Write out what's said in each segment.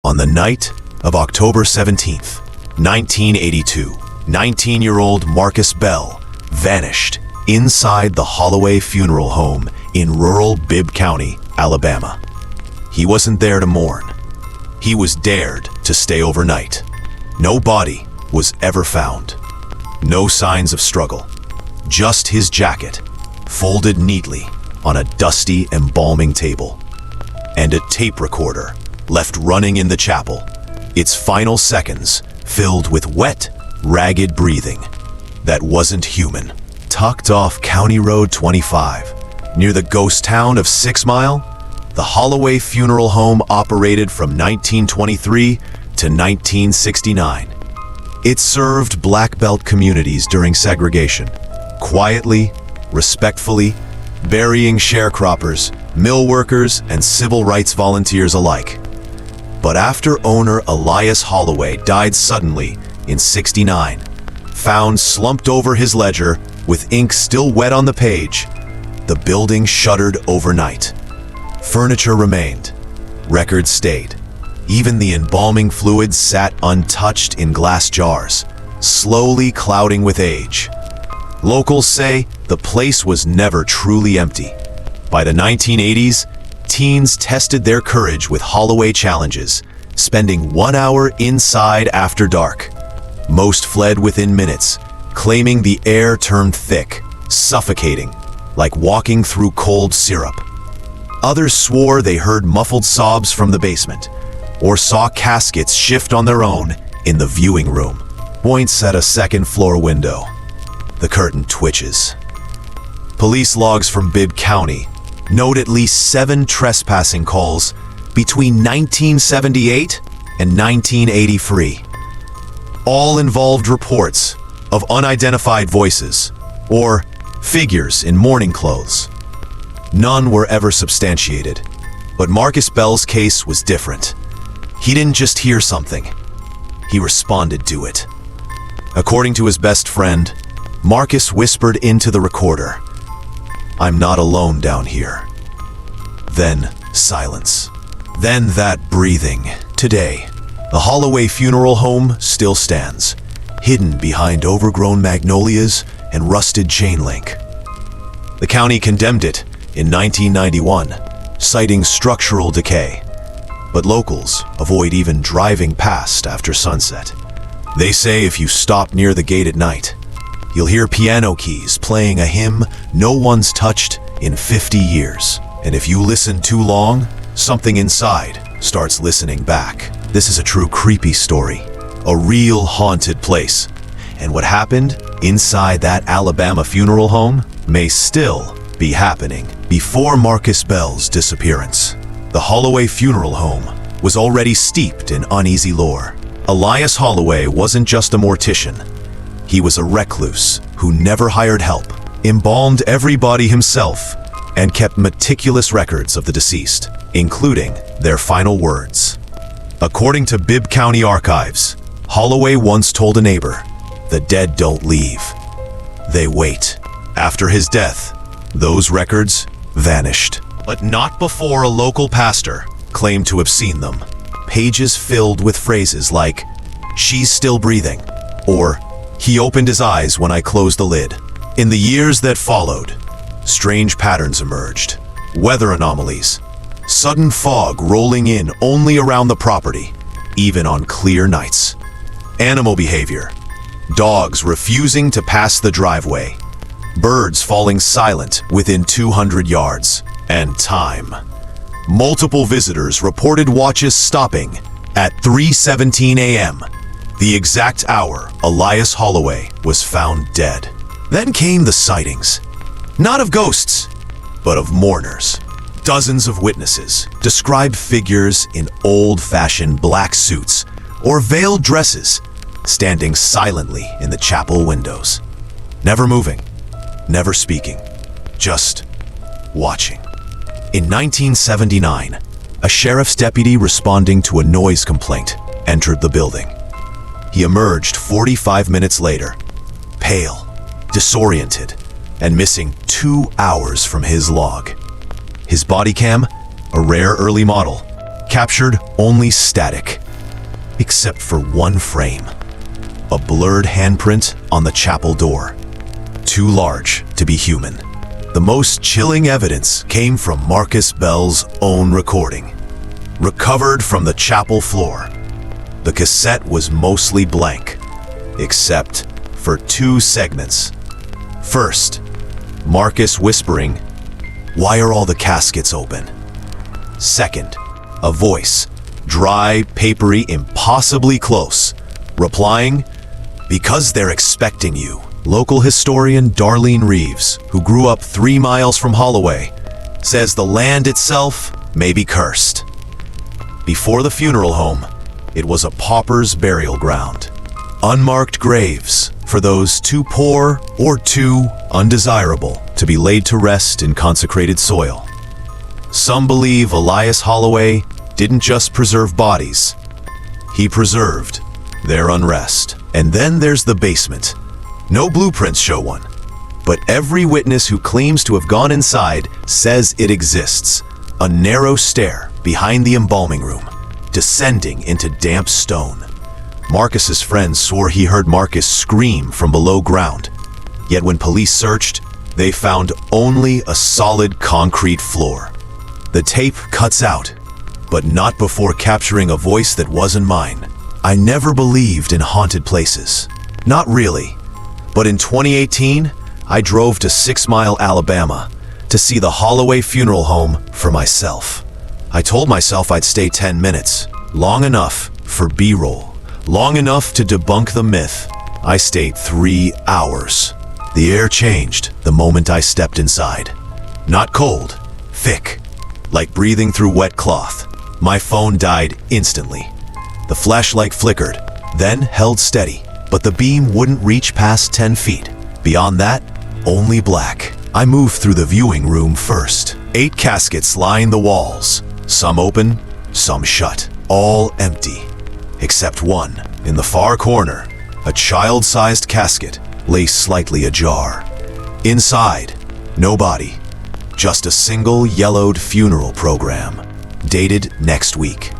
On the night of October 17th, 1982, 19-year-old Marcus Bell vanished inside the Holloway Funeral Home in rural Bibb County, Alabama. He wasn't there to mourn. He was dared to stay overnight. No body was ever found. No signs of struggle. Just his jacket, folded neatly on a dusty embalming table. And a tape recorder left running in the chapel, its final seconds filled with wet, ragged breathing that wasn't human. Tucked off County Road 25, near the ghost town of 6 Mile, the Holloway Funeral Home operated from 1923 to 1969. It served black belt communities during segregation, quietly, respectfully, burying sharecroppers, mill workers, and civil rights volunteers alike. But after owner Elias Holloway died suddenly in '69, found slumped over his ledger with ink still wet on the page, the building shuttered overnight. Furniture remained, records stayed. Even the embalming fluid sat untouched in glass jars, slowly clouding with age. Locals say the place was never truly empty. By the 1980s, teens tested their courage with Holloway challenges, spending 1 hour inside after dark. Most fled within minutes, claiming the air turned thick, suffocating, like walking through cold syrup. Others swore they heard muffled sobs from the basement, or saw caskets shift on their own in the viewing room. Points at a second-floor window. The curtain twitches. Police logs from Bibb County note at least 7 trespassing calls between 1978 and 1983. All involved reports of unidentified voices or figures in mourning clothes. None were ever substantiated, but Marcus Bell's case was different. He didn't just hear something, he responded to it. According to his best friend, Marcus whispered into the recorder, "I'm not alone down here." Then silence. Then that breathing. Today, the Holloway Funeral Home still stands, hidden behind overgrown magnolias and rusted chain link. The county condemned it in 1991, citing structural decay. But locals avoid even driving past after sunset. They say if you stop near the gate at night, you'll hear piano keys playing a hymn no one's touched in 50 years. And if you listen too long, something inside starts listening back. This is a true creepy story, a real haunted place. And what happened inside that Alabama funeral home may still be happening. Before Marcus Bell's disappearance, the Holloway Funeral Home was already steeped in uneasy lore. Elias Holloway wasn't just a mortician. He was a recluse who never hired help, embalmed every body himself, and kept meticulous records of the deceased, including their final words. According to Bibb County archives, Holloway once told a neighbor, "The dead don't leave, they wait." After his death, those records vanished. But not before a local pastor claimed to have seen them. Pages filled with phrases like, "She's still breathing," or "He opened his eyes when I closed the lid." In the years that followed, strange patterns emerged. Weather anomalies, sudden fog rolling in only around the property, even on clear nights. Animal behavior, dogs refusing to pass the driveway, birds falling silent within 200 yards, and time. Multiple visitors reported watches stopping at 3:17 a.m., the exact hour Elias Holloway was found dead. Then came the sightings, not of ghosts, but of mourners. Dozens of witnesses described figures in old-fashioned black suits or veiled dresses standing silently in the chapel windows, never moving, never speaking, just watching. In 1979, a sheriff's deputy responding to a noise complaint entered the building. He emerged 45 minutes later, pale, disoriented, and missing 2 hours from his log. His body cam, a rare early model, captured only static, except for one frame. A blurred handprint on the chapel door, too large to be human. The most chilling evidence came from Marcus Bell's own recording, recovered from the chapel floor. The cassette was mostly blank, except for two segments. First, Marcus whispering, "Why are all the caskets open?" Second, a voice, dry, papery, impossibly close, replying, "Because they're expecting you." Local historian Darlene Reeves, who grew up 3 miles from Holloway, says the land itself may be cursed. Before the funeral home, it was a pauper's burial ground. Unmarked graves for those too poor or too undesirable to be laid to rest in consecrated soil. Some believe Elias Holloway didn't just preserve bodies, he preserved their unrest. And then there's the basement. No blueprints show one, but every witness who claims to have gone inside says it exists. A narrow stair behind the embalming room, descending into damp stone. Marcus's friends swore he heard Marcus scream from below ground. Yet when police searched, they found only a solid concrete floor. The tape cuts out, but not before capturing a voice that wasn't mine. I never believed in haunted places. Not really. But in 2018, I drove to 6 Mile, Alabama, to see the Holloway Funeral Home for myself. I told myself I'd stay 10 minutes, long enough for B-roll, long enough to debunk the myth. I stayed 3 hours. The air changed the moment I stepped inside. Not cold, thick, like breathing through wet cloth. My phone died instantly. The flashlight flickered, then held steady, but the beam wouldn't reach past 10 feet. Beyond that, only black. I moved through the viewing room first. 8 caskets line the walls, some open, some shut, all empty, except one. In the far corner, a child-sized casket lay slightly ajar. Inside, no body, just a single yellowed funeral program, dated next week.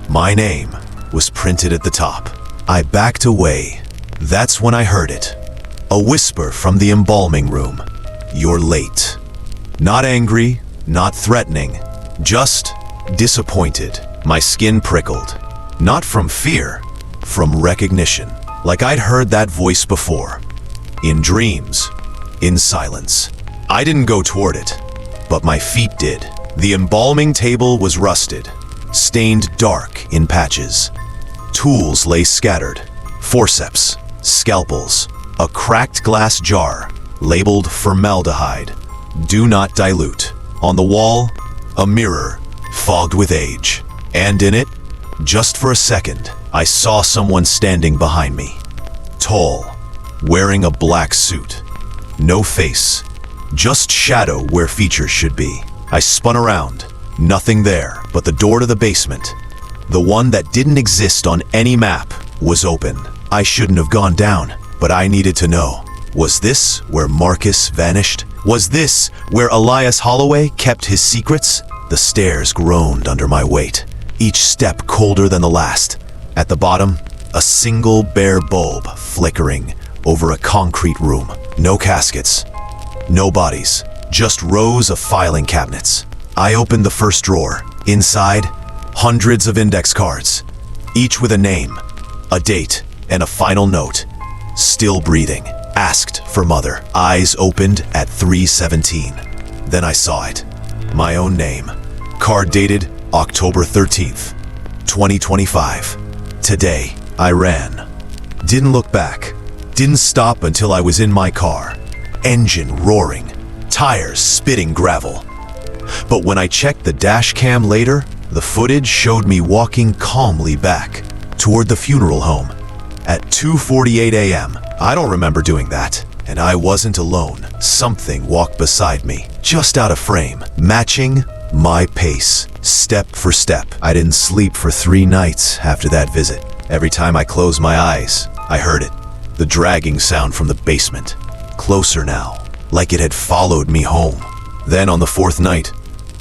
My name was printed at the top. I backed away. That's when I heard it. A whisper from the embalming room. "You're late." Not angry, not threatening, just disappointed. My skin prickled. Not from fear, from recognition. Like I'd heard that voice before. In dreams, in silence. I didn't go toward it, but my feet did. The embalming table was rusted, stained dark in patches. Tools lay scattered. Forceps, scalpels, a cracked glass jar, labeled formaldehyde. Do not dilute. On the wall, a mirror, fogged with age. And in it, just for a second, I saw someone standing behind me. Tall, wearing a black suit. No face, just shadow where features should be. I spun around, nothing there but the door to the basement. The one that didn't exist on any map was open. I shouldn't have gone down, but I needed to know. Was this where Marcus vanished? Was this where Elias Holloway kept his secrets? The stairs groaned under my weight, each step colder than the last. At the bottom, a single bare bulb flickering over a concrete room. No caskets, no bodies, just rows of filing cabinets. I opened the first drawer. Inside, hundreds of index cards, each with a name, a date, and a final note. Still breathing. Asked for mother. Eyes opened at 3:17. Then I saw it. My own name. Card dated October 13th, 2025. Today, I ran. Didn't look back. Didn't stop until I was in my car. Engine roaring. Tires spitting gravel. But when I checked the dash cam later, the footage showed me walking calmly back toward the funeral home at 2:48 a.m. I don't remember doing that, and I wasn't alone. Something walked beside me, just out of frame, matching my pace, step for step. I didn't sleep for 3 nights after that visit. Every time I closed my eyes, I heard it, the dragging sound from the basement. Closer now, like it had followed me home. Then on the 4th night,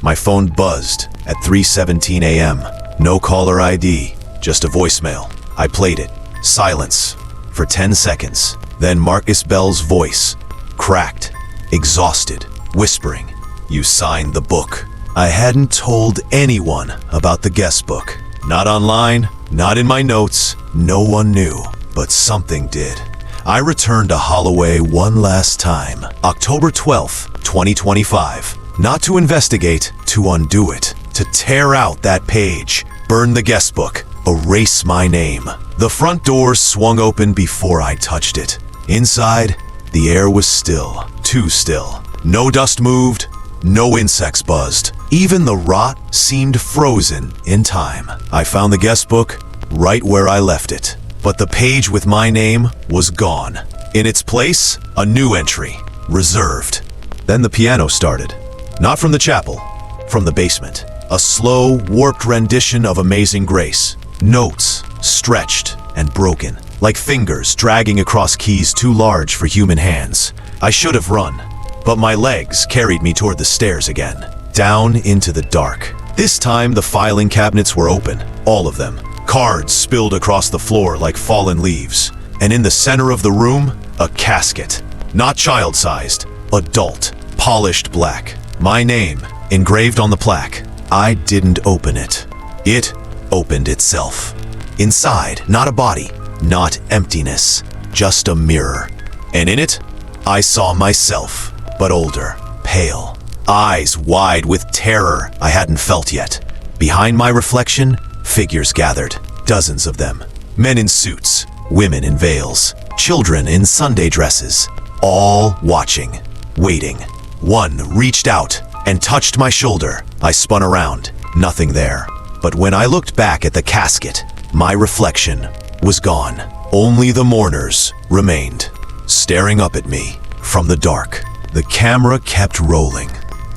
my phone buzzed at 3:17 a.m. No caller ID, just a voicemail. I played it. Silence. For 10 seconds. Then Marcus Bell's voice. Cracked. Exhausted. Whispering. You signed the book. I hadn't told anyone about the guest book. Not online, not in my notes. No one knew. But something did. I returned to Holloway one last time. October 12th, 2025. Not to investigate, to undo it. To tear out that page. Burn the guest book. Erase my name. The front door swung open before I touched it. Inside, the air was still. Too still. No dust moved. No insects buzzed. Even the rot seemed frozen in time. I found the guest book right where I left it. But the page with my name was gone. In its place, a new entry. Reserved. Then the piano started. Not from the chapel. From the basement. A slow, warped rendition of Amazing Grace. Notes, stretched and broken. Like fingers dragging across keys too large for human hands. I should have run. But my legs carried me toward the stairs again. Down into the dark. This time the filing cabinets were open. All of them. Cards spilled across the floor like fallen leaves. And in the center of the room, a casket. Not child-sized. Adult. Polished black. My name, engraved on the plaque. I didn't open it. It opened itself. Inside, not a body. Not emptiness. Just a mirror. And in it, I saw myself. But older, pale, eyes wide with terror I hadn't felt yet. Behind my reflection, figures gathered, dozens of them. Men in suits, women in veils, children in Sunday dresses, all watching, waiting. One reached out and touched my shoulder. I spun around, nothing there. But when I looked back at the casket, my reflection was gone. Only the mourners remained, staring up at me from the dark. The camera kept rolling,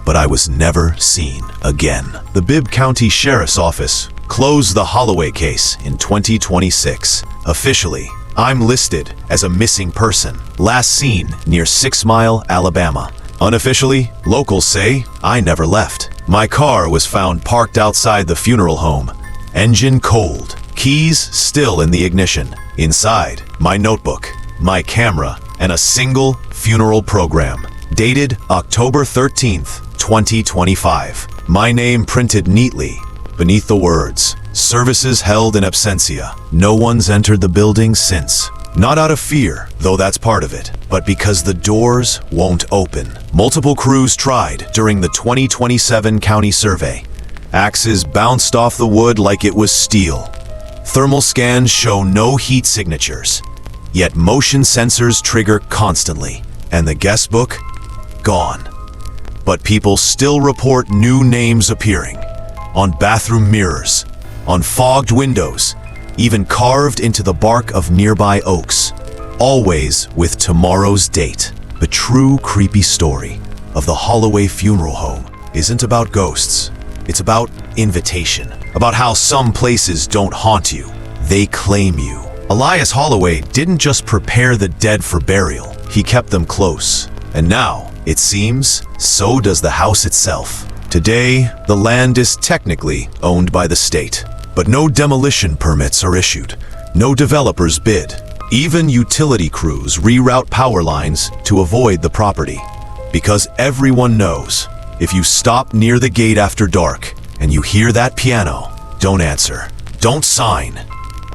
but I was never seen again. The Bibb County Sheriff's Office closed the Holloway case in 2026. Officially, I'm listed as a missing person, last seen near 6 Mile, Alabama. Unofficially, locals say I never left. My car was found parked outside the funeral home, engine cold, keys still in the ignition. Inside, my notebook, my camera, and a single funeral program. Dated October 13th, 2025. My name printed neatly beneath the words, services held in absentia. No one's entered the building since. Not out of fear, though that's part of it, but because the doors won't open. Multiple crews tried during the 2027 county survey. Axes bounced off the wood like it was steel. Thermal scans show no heat signatures, yet motion sensors trigger constantly. And the guest book? Gone. But people still report new names appearing. On bathroom mirrors, on fogged windows, even carved into the bark of nearby oaks. Always with tomorrow's date. The true creepy story of the Holloway Funeral Home isn't about ghosts. It's about invitation. About how some places don't haunt you. They claim you. Elias Holloway didn't just prepare the dead for burial. He kept them close. And now, it seems, so does the house itself. Today, the land is technically owned by the state, but no demolition permits are issued. No developers bid. Even utility crews reroute power lines to avoid the property. Because everyone knows, if you stop near the gate after dark and you hear that piano, don't answer. Don't sign.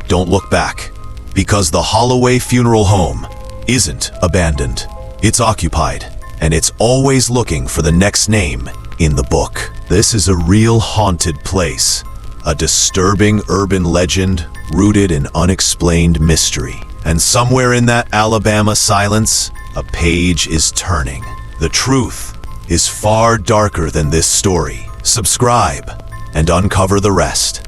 Don't look back. Because the Holloway Funeral Home isn't abandoned. It's occupied, and it's always looking for the next name in the book. This is a real haunted place. A disturbing urban legend rooted in unexplained mystery. And somewhere in that Alabama silence, a page is turning. The truth is far darker than this story. Subscribe and uncover the rest.